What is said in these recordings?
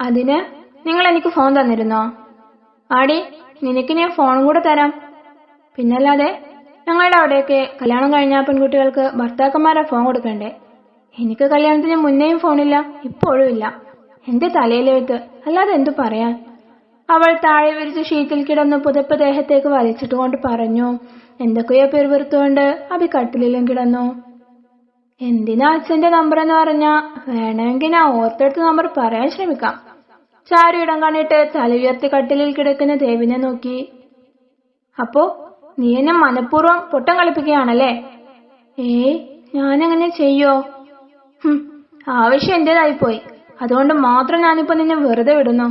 അതിന് നിങ്ങൾ എനിക്ക് ഫോൺ തന്നിരുന്നോ? ആടി, നിനക്ക് ഞാൻ ഫോണും കൂടെ തരാം. പിന്നല്ലാതെ, ഞങ്ങളുടെ അവിടെയൊക്കെ കല്യാണം കഴിഞ്ഞ പെൺകുട്ടികൾക്ക് ഭർത്താക്കന്മാരെ ഫോൺ കൊടുക്കണ്ടേ? എനിക്ക് കല്യാണത്തിന് മുന്നേയും ഫോണില്ല, ഇപ്പോഴും ഇല്ല. എന്റെ തലയിലെഴുത്ത്, അല്ലാതെ എന്തു പറയാൻ? അവൾ താഴെ വിരിച്ച് ഷീറ്റിൽ കിടന്ന് പുതപ്പ് ദേഹത്തേക്ക് വലിച്ചിട്ടുകൊണ്ട് പറഞ്ഞു. എന്തൊക്കെയോ പിറുപിറുത്തുകൊണ്ട് അഭി കട്ടിലിലും കിടന്നു. എന്തിനാ അച്ഛന്റെ നമ്പർ എന്ന് പറഞ്ഞാ, വേണമെങ്കിൽ ഞാൻ ഓർത്തെടുത്ത നമ്പർ പറയാൻ ശ്രമിക്കാം. ചാരു ഇടം കണ്ടിട്ട് തല ഉയർത്തി കട്ടിലിൽ കിടക്കുന്ന ദേവിനെ നോക്കി. അപ്പോ നീ എന്നെ മനഃപൂർവ്വം പൊട്ടം കളിപ്പിക്കുകയാണല്ലേ? ഞാനങ്ങനെ ചെയ്യോ? ആവശ്യം എന്റേതായിപ്പോയി, അതുകൊണ്ട് മാത്രം ഞാനിപ്പോ നിന്നെ വെറുതെ വിടുന്നു.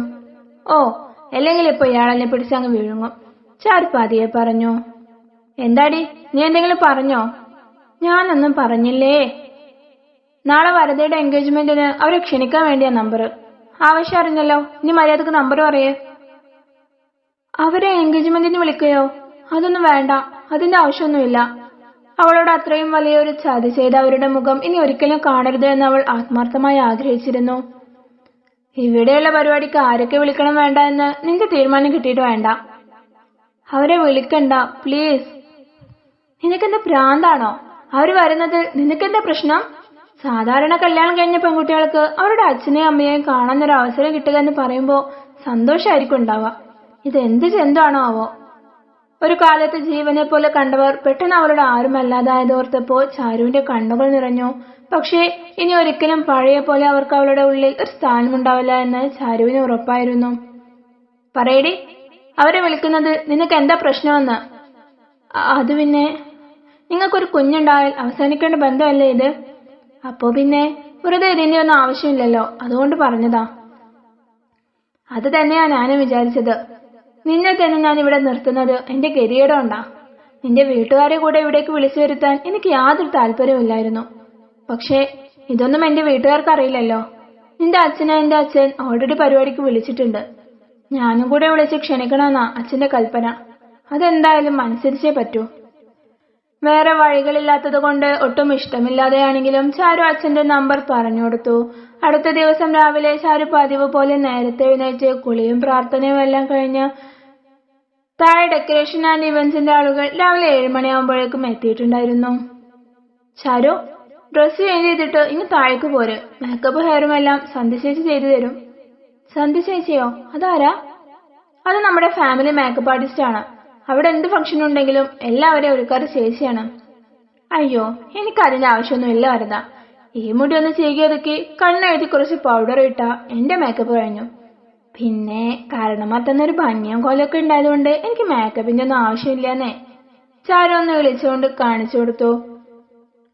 അല്ലെങ്കിൽ ഇപ്പൊ ഇയാളെന്നെ പിടിച്ചങ്ങ് വീഴുങ്ങും. ചാരു പതിയെ പറഞ്ഞു. എന്താടി, നീ എന്തെങ്കിലും പറഞ്ഞോ? ഞാനൊന്നും പറഞ്ഞില്ലേ. നാളെ വരദയുടെ എൻഗേജ്മെന്റിന് അവരെ ക്ഷണിക്കാൻ വേണ്ടിയാ നമ്പർ. ആവശ്യം അറിഞ്ഞല്ലോ, ഇനി മര്യാദക്ക് നമ്പർ പറയേ. അവരെ എൻഗേജ്മെന്റിന് വിളിക്കുകയോ? അതൊന്നും വേണ്ട, അതിന്റെ ആവശ്യമൊന്നുമില്ല. അവളോട് അത്രയും വലിയൊരു ചതി ചെയ്ത അവരുടെ മുഖം ഇനി ഒരിക്കലും കാണരുത് എന്ന് അവൾ ആത്മാർത്ഥമായി ആഗ്രഹിച്ചിരുന്നു. ഇവിടെയുള്ള പരിപാടിക്ക് ആരൊക്കെ വിളിക്കണം വേണ്ട എന്ന് നിന്റെ തീരുമാനം കിട്ടിയിട്ട് വേണ്ട. അവരെ വിളിക്കണ്ട പ്ലീസ്. നിനക്കെന്താ ഭ്രാന്താണോ? അവര് വരുന്നത് നിനക്കെന്താ പ്രശ്നം? സാധാരണ കല്യാണം കഴിഞ്ഞ പെൺകുട്ടികൾക്ക് അവരുടെ അച്ഛനെയും അമ്മയെയും കാണാനൊരു അവസരം കിട്ടുക എന്ന് പറയുമ്പോ സന്തോഷമായിരിക്കും ഉണ്ടാവുക. ഇതെന്ത് ജന്തുവാണോ ആവോ? ഒരു കാലത്ത് ജീവനെ പോലെ കണ്ടവർ പെട്ടെന്ന് അവരുടെ ആരുമല്ലാതായതോർത്തപ്പോ ചാരുവിന്റെ കണ്ണുകൾ നിറഞ്ഞു. പക്ഷേ ഇനി ഒരിക്കലും പഴയ പോലെ അവർക്ക് അവളുടെ ഉള്ളിൽ ഒരു സ്ഥാനമുണ്ടാവില്ല എന്ന് ചാരുവിന് ഉറപ്പായിരുന്നു. പറയടി, അവരെ വിളിക്കുന്നത് നിനക്ക് എന്താ പ്രശ്നമെന്ന്? അത് പിന്നെ, നിങ്ങൾക്കൊരു കുഞ്ഞുണ്ടായാൽ അവസാനിക്കേണ്ട ബന്ധമല്ലേ ഇത്? അപ്പോ പിന്നെ വെറുതെ ഇതിന്റെ ഒന്നും ആവശ്യമില്ലല്ലോ, അതുകൊണ്ട് പറഞ്ഞതാ. അത് തന്നെയാ ഞാനും വിചാരിച്ചത്. നിന്നെ തന്നെ ഞാൻ ഇവിടെ നിർത്തുന്നത് എന്റെ ഗതികേടുകൊണ്ടാ. നിന്റെ വീട്ടുകാരെ കൂടെ ഇവിടേക്ക് വിളിച്ചു വരുത്താൻ എനിക്ക് യാതൊരു താല്പര്യമില്ലായിരുന്നു. പക്ഷേ ഇതൊന്നും എന്റെ വീട്ടുകാർക്ക് അറിയില്ലല്ലോ. നിന്റെ എന്റെ അച്ഛൻ ഓൾറെഡി പരിപാടിക്ക് വിളിച്ചിട്ടുണ്ട്. ഞാനും കൂടെ വിളിച്ച് ക്ഷണിക്കണമെന്നാ അച്ഛന്റെ കൽപ്പന. അതെന്തായാലും അനുസരിച്ചേ പറ്റൂ. വേറെ വഴികളില്ലാത്തത് കൊണ്ട് ഒട്ടും ഇഷ്ടമില്ലാതെയാണെങ്കിലും ചാരു അച്ഛന്റെ നമ്പർ പറഞ്ഞു കൊടുത്തു. അടുത്ത ദിവസം രാവിലെ ചാരു പതിവ് പോലെ നേരത്തെ എഴുന്നേറ്റ് കുളിയും പ്രാർത്ഥനയും എല്ലാം കഴിഞ്ഞ് താഴെ ഡെക്കറേഷൻ ആൻഡ് ഇവന്റ്സിന്റെ ആളുകൾ രാവിലെ 7 മണിയാകുമ്പോഴേക്കും എത്തിയിട്ടുണ്ടായിരുന്നു. ചാരു, ഡ്രസ് ചേഞ്ച് ചെയ്തിട്ട് ഇനി താഴേക്ക് പോര്. മേക്കപ്പ് ഹെയറും എല്ലാം സന്ധ്യ ചേച്ചി ചെയ്തു തരും. സന്ധ്യ ചേച്ചിയോ? അതാരാ? അത് നമ്മുടെ ഫാമിലി മേക്കപ്പ് ആർട്ടിസ്റ്റ് ആണ്. അവിടെ എന്ത് ഫംഗ്ഷൻ ഉണ്ടെങ്കിലും എല്ലാവരെയും ഒരുക്കാറ് ചേച്ചിയാണ്. അയ്യോ, എനിക്ക് അതിന്റെ ആവശ്യമൊന്നുമില്ല വരദ. ഈ മുടി ഒന്ന് ചീകിയൊതുക്കി കണ്ണെഴുതി കുറച്ച് പൗഡർ ഇട്ട എന്റെ മേക്കപ്പ് കഴിഞ്ഞു. പിന്നെ കാരണമാത്തന്നൊരു ഭംഗിയും കോലൊക്കെ ഉണ്ടായതുകൊണ്ട് എനിക്ക് മേക്കപ്പിന്റെ ഒന്നും ആവശ്യമില്ലെന്നേ. ചാരു ഒന്ന് വിളിച്ചുകൊണ്ട് കാണിച്ചു കൊടുത്തു.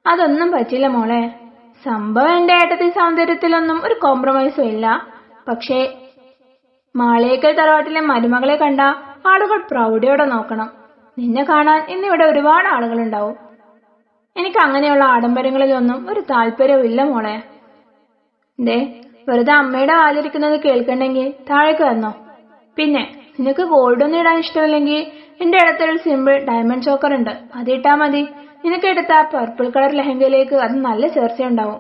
അതൊന്നും പറ്റില്ല മോളെ. സംഭവം എന്റെ ഏട്ടത്തി സൗന്ദര്യത്തിലൊന്നും ഒരു കോംപ്രമൈസും ഇല്ല. പക്ഷേ മാളിയേക്കൽ തറവാട്ടിലെ മരുമകളെ കണ്ട ആളുകൾ പ്രൗഢിയോടെ നോക്കണം. നിന്നെ കാണാൻ ഇന്നിവിടെ ഒരുപാട് ആളുകളുണ്ടാവും. എനിക്ക് അങ്ങനെയുള്ള ആഡംബരങ്ങളിലൊന്നും ഒരു താല്പര്യവും ഇല്ല മോളെ. വെറുതെ അമ്മയുടെ വാലിരിക്കുന്നത് കേൾക്കണ്ടെങ്കിൽ താഴേക്ക് വന്നോ. പിന്നെ നിനക്ക് ഗോൾഡൊന്നും ഇടാൻ ഇഷ്ടമില്ലെങ്കിൽ എന്റെ അടുത്തൊരു സിമ്പിൾ ഡയമണ്ട് ചോക്കർ ഉണ്ട്, അതിട്ടാ മതി. നിനക്ക് എടുത്ത പർപ്പിൾ കളർ ലെഹങ്കയിലേക്ക് അത് നല്ല ചേർച്ചയുണ്ടാവും.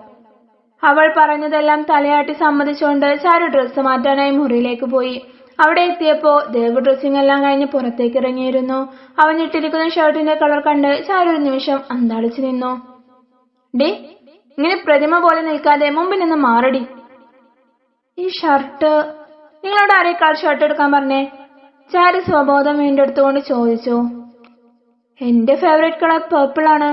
അവൾ പറഞ്ഞതെല്ലാം തലയാട്ടി സമ്മതിച്ചുകൊണ്ട് ചാരു ഡ്രസ്സ് മാറ്റാനായി മുറിയിലേക്ക് പോയി. അവിടെ എത്തിയപ്പോ ദേവ് ഡ്രസ്സിംഗ് എല്ലാം കഴിഞ്ഞ് പുറത്തേക്ക് ഇറങ്ങിയിരുന്നു. അവനിട്ടിരിക്കുന്ന ഷർട്ടിന്റെ കളർ കണ്ട് ചാരു ഒരു നിമിഷം അന്താളിച്ചു നിന്നു. ഇങ്ങനെ പ്രതിമ പോലെ നിൽക്കാതെ മുമ്പിൽ നിന്ന് മാറടി. ഈ ഷർട്ട്, നിങ്ങളോട് ആരെ കളർ ഷർട്ട് എടുക്കാൻ പറഞ്ഞേ? ചാരു സ്വബോധം വീണ്ടെടുത്തുകൊണ്ട് ചോദിച്ചു. എന്റെ ഫേവറേറ്റ് കളർ പർപ്പിൾ ആണ്.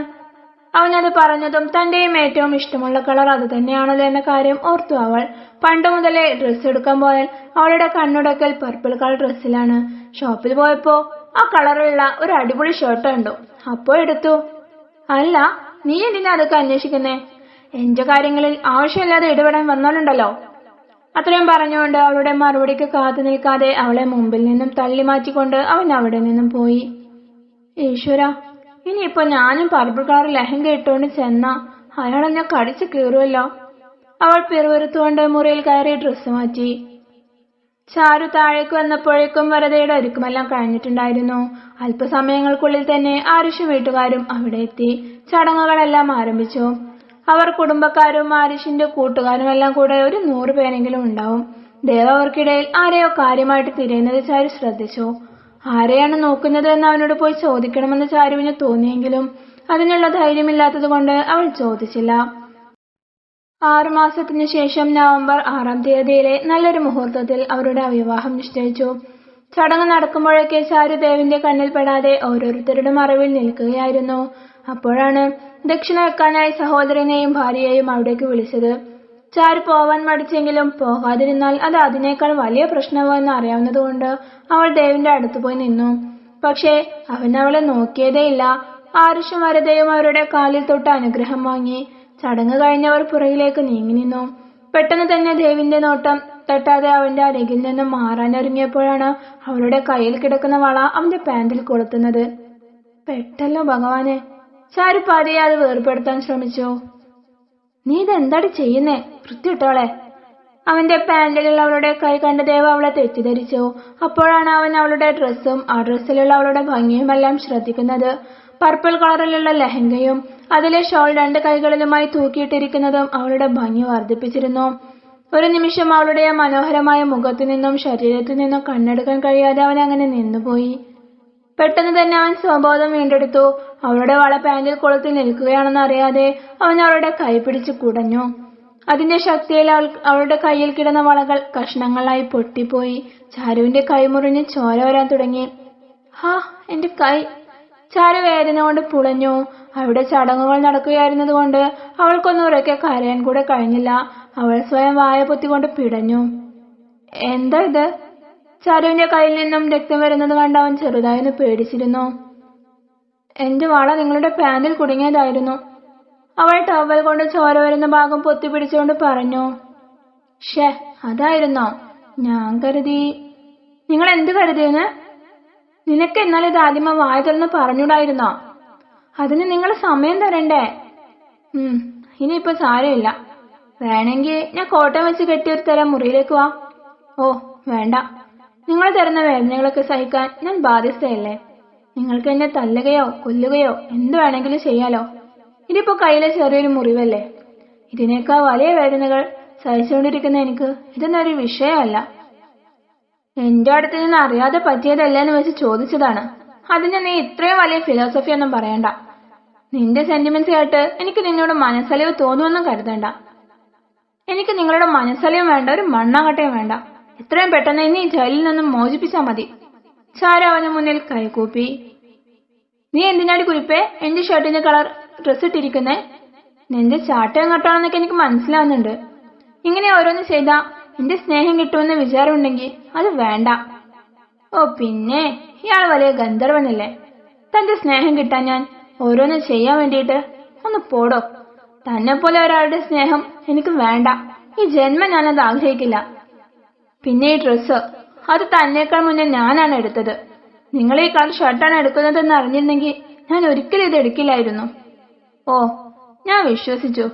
അവനത് പറഞ്ഞതും തന്റെയും ഏറ്റവും ഇഷ്ടമുള്ള കളർ അത് തന്നെയാണല്ലോ എന്ന കാര്യം ഓർത്തു അവൾ. പണ്ട് മുതലേ ഡ്രസ്സ് എടുക്കാൻ പോയാൽ അവളുടെ കണ്ണുടക്കൽ പർപ്പിൾ കളർ ഡ്രസ്സിലാണ്. ഷോപ്പിൽ പോയപ്പോ ആ കളറുള്ള ഒരു അടിപൊളി ഷർട്ട് കണ്ടു, അപ്പോ എടുത്തു. അല്ല, നീ എന്തിനാ അതൊക്കെ അന്വേഷിക്കുന്നേ? എന്റെ കാര്യങ്ങളിൽ ആവശ്യമില്ലാതെ ഇടപെടാൻ വന്നാലുണ്ടല്ലോ. അത്രയും പറഞ്ഞുകൊണ്ട് അവളുടെ മറുപടിക്ക് കാത്തു നിൽക്കാതെ അവളെ മുമ്പിൽ നിന്നും തള്ളി മാറ്റിക്കൊണ്ട് അവൻ അവിടെ നിന്നും പോയി. ഈശ്വര, ഇനിയിപ്പോ ഞാനും പർപ്പിൾ കളർ ലെഹങ്ക ഇട്ടുകൊണ്ട് ചെന്ന അയാളെന്നെ കടിച്ചു കീറുമല്ലോ. അവൾ പിറുപിറുത്തുകൊണ്ട് മുറിയിൽ കയറി ഡ്രസ്സ് മാറ്റി. ചാരു താഴേക്ക് വന്നപ്പോഴേക്കും വരദയുടെ ഒരുക്കമെല്ലാം കഴിഞ്ഞിട്ടുണ്ടായിരുന്നു. അല്പസമയങ്ങൾക്കുള്ളിൽ തന്നെ ആരുഷും വീട്ടുകാരും അവിടെ എത്തി. ചടങ്ങുകളെല്ലാം ആരംഭിച്ചു. അവർ കുടുംബക്കാരും ആരുഷിന്റെ കൂട്ടുകാരും എല്ലാം കൂടെ ഒരു 100 പേരെങ്കിലും ഉണ്ടാവും. ദേവ് അവർക്കിടയിൽ ആരെയോ കാര്യമായിട്ട് തിരയുന്നത് ചാരു ശ്രദ്ധിച്ചു. ആരെയാണ് നോക്കുന്നത് എന്ന് അവനോട് പോയി ചോദിക്കണമെന്ന് ചാരുവിന് തോന്നിയെങ്കിലും അതിനുള്ള ധൈര്യമില്ലാത്തത് കൊണ്ട് അവൾ ചോദിച്ചില്ല. 6 മാസത്തിനു ശേഷം നവംബർ 6-ാം തീയതിയിലെ നല്ലൊരു മുഹൂർത്തത്തിൽ അവരുടെ വിവാഹം നിശ്ചയിച്ചു. ചടങ്ങ് നടക്കുമ്പോഴൊക്കെ ചാരു ദേവിന്റെ കണ്ണിൽ പെടാതെ ഓരോരുത്തരുടെ മറവിൽ നിൽക്കുകയായിരുന്നു. അപ്പോഴാണ് ദക്ഷിണ വെക്കാനായി സഹോദരനെയും ഭാര്യയെയും അവിടേക്ക് വിളിച്ചത്. ചാരു പോവാൻ മടിച്ചെങ്കിലും പോകാതിരുന്നാൽ അത് അതിനേക്കാൾ വലിയ പ്രശ്നമാണെന്ന് അറിയാവുന്നതുകൊണ്ട് അവൾ ദേവിന്റെ അടുത്ത് പോയി നിന്നു. പക്ഷേ അവൻ അവളെ നോക്കിയതേയില്ല. ആരുഷും വരദയും അവരുടെ കാലിൽ തൊട്ട് അനുഗ്രഹം വാങ്ങി. ചടങ്ങ് കഴിഞ്ഞവർ പുറകിലേക്ക് നീങ്ങി നിന്നു. പെട്ടെന്ന് തന്നെ ദേവിന്റെ നോട്ടം തട്ടാതെ അവന്റെ അരികിൽ നിന്നും മാറാനൊരുങ്ങിയപ്പോഴാണ് അവളുടെ കയ്യിൽ കിടക്കുന്ന വള അവന്റെ പാന്റിൽ കൊളുത്തുന്നത്. പെട്ടല്ലോ ഭഗവാനെ! ചാരു പതിയെ അത് വേർപെടുത്താൻ ശ്രമിച്ചു. നീ ഇതെന്താടി ചെയ്യുന്നേ? വൃത്തിയിട്ടോളെ! അവന്റെ പാന്റിലുള്ള അവളുടെ കൈ കണ്ട ദേവ് അവളെ തെറ്റിദ്ധരിച്ചു. അപ്പോഴാണ് അവൻ അവളുടെ ഡ്രസ്സും ആ ഡ്രസ്സിലുള്ള അവളുടെ ഭംഗിയുമെല്ലാം ശ്രദ്ധിക്കുന്നത്. പർപ്പിൾ കളറിലുള്ള ലെഹങ്കയും അതിലെ ഷോൾ 2 കൈകളിലുമായി തൂക്കിയിട്ടിരിക്കുന്നതും അവളുടെ ഭംഗി വർദ്ധിപ്പിച്ചിരുന്നു. ഒരു നിമിഷം അവളുടെ മനോഹരമായ മുഖത്തു നിന്നും ശരീരത്തു നിന്നും കണ്ണെടുക്കാൻ കഴിയാതെ അവൻ അങ്ങനെ നിന്നുപോയി. പെട്ടെന്ന് തന്നെ അവൻ സ്വബോധം വീണ്ടെടുത്തു. അവളുടെ വള പാന്റിൽ കൊളുത്തി നിൽക്കുകയാണെന്ന് അറിയാതെ അവൻ അവളുടെ കൈ പിടിച്ച് കുടഞ്ഞു. അതിന്റെ ശക്തിയിൽ അവളുടെ കയ്യിൽ കിടന്ന വളകൾ കഷ്ണങ്ങളായി പൊട്ടിപ്പോയി. ചാരുവിന്റെ കൈ മുറിഞ്ഞ് ചോര വരാൻ തുടങ്ങി. ഹാ, എന്റെ കൈ! ചാരു വേദന കൊണ്ട് പുളഞ്ഞു. അവിടെ ചടങ്ങുകൾ നടക്കുകയായിരുന്നതുകൊണ്ട് അവൾക്കൊന്നും ഉറക്കെ കരയാൻ കൂടെ കഴിഞ്ഞില്ല. അവൾ സ്വയം വായ പൊത്തിക്കൊണ്ട് പിടഞ്ഞു. എന്താ ഇത്? ചാരുവിന്റെ കയ്യിൽ നിന്നും രക്തം വരുന്നത് കണ്ട് അവൻ ചെറുതായൊന്ന് പേടിച്ചിരുന്നു. എന്റെ വള നിങ്ങളുടെ പാന്റിൽ കുടുങ്ങിയതായിരുന്നു, അവൾ ടവൽ കൊണ്ട് ചോര വരുന്ന ഭാഗം പൊത്തിപ്പിടിച്ചുകൊണ്ട് പറഞ്ഞു. ഷേ, അതായിരുന്നോ? ഞാൻ കരുതി. നിങ്ങൾ എന്ത് കരുതിയെന്ന്? നിനക്ക് എന്നാൽ ഇത് ആദ്യമേ വായ തുറന്ന് പറഞ്ഞൂടായിരുന്നോ? അതിന് നിങ്ങൾ സമയം തരണ്ടേ? ഇനിയിപ്പോ സാരമില്ല. വേണമെങ്കിൽ ഞാൻ കോട്ടയം വെച്ച് കെട്ടിയൊരു തരം മുറിയിലേക്ക് വാ. ഓ വേണ്ട, നിങ്ങൾ തരുന്ന വേദനകളൊക്കെ സഹിക്കാൻ ഞാൻ ബാധ്യസ്ഥയല്ലേ. നിങ്ങൾക്ക് എന്നെ തല്ലുകയോ കൊല്ലുകയോ എന്ത് വേണമെങ്കിലും ചെയ്യാലോ. ഇതിപ്പോ കയ്യിലെ ചെറിയൊരു മുറിവല്ലേ. ഇതിനേക്കാൾ വലിയ വേദനകൾ സഹിച്ചുകൊണ്ടിരിക്കുന്ന എനിക്ക് ഇതൊന്നും ഒരു വിഷയമല്ല. എന്റെ അടുത്ത് നിന്ന് അറിയാതെ പറ്റിയതല്ലെന്ന് വെച്ച് ചോദിച്ചതാണ്. അതിന് നീ ഇത്രയും വലിയ ഫിലോസഫി ഒന്നും പറയണ്ട. നിന്റെ സെന്റിമെന്റ്സ് കേട്ട് എനിക്ക് നിന്നോട് മനസ്സലിവ് തോന്നുമെന്നും കരുതണ്ട. എനിക്ക് നിങ്ങളുടെ മനസ്സലിവും വേണ്ട, ഒരു മണ്ണാങ്കട്ടയും വേണ്ട. എത്രയും പെട്ടെന്ന് ഇനി ജയിലിൽ നിന്നും മോചിപ്പിച്ചാൽ മതി. ചാരു അവന് മുന്നിൽ കൈകൂപ്പി. നീ എന്തിനാടി കുരിപ്പേ എന്റെ ഷർട്ടിന്റെ കളർ ഡ്രസ് ഇട്ടിരിക്കുന്നേ? നിന്റെ ചാട്ടം കട്ടാണെന്നൊക്കെ എനിക്ക് മനസ്സിലാവുന്നുണ്ട്. ഇങ്ങനെ ഓരോന്ന് ചെയ്താ എന്റെ സ്നേഹം കിട്ടുമെന്ന് വിചാരമുണ്ടെങ്കിൽ അത് വേണ്ട. ഓ പിന്നെ, ഇയാൾ വലിയ ഗന്ധർവനല്ലേ. തന്റെ സ്നേഹം കിട്ടാൻ ഞാൻ ഓരോന്ന് ചെയ്യാൻ വേണ്ടിയിട്ട്. ഒന്ന് പോടോ. തന്നെ പോലെ ഒരാളുടെ സ്നേഹം എനിക്ക് വേണ്ട. ഈ ജന്മം ഞാനത് ആഗ്രഹിക്കില്ല. പിന്നെ ഈ ഡ്രസ്സ്, അത് തന്നേക്കാൾ മുന്നേ ഞാനാണ് എടുത്തത്. നിങ്ങൾ ഈ കളർ ഷർട്ടാണ് എടുക്കുന്നതെന്ന് അറിഞ്ഞിരുന്നെങ്കിൽ ഞാൻ ഒരിക്കലും ഇത് എടുക്കില്ലായിരുന്നു. ഓ, ഞാൻ വിശ്വസിച്ചു.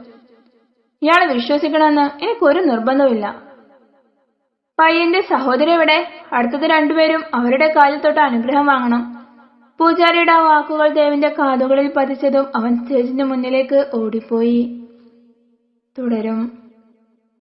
ഇയാളെ വിശ്വസിക്കണമെന്ന് എനിക്കൊരു നിർബന്ധമില്ല. പയ്യന്റെ സഹോദരി എവിടെ? അടുത്തത് രണ്ടുപേരും അവരുടെ കാലിൽ തൊട്ട് അനുഗ്രഹം വാങ്ങണം. പൂജാരിയുടെ ആ വാക്കുകൾ ദേവിന്റെ കാതുകളിൽ പതിച്ചതും അവൻ സ്റ്റേജിന്റെ മുന്നിലേക്ക് ഓടിപ്പോയി. തുടരും.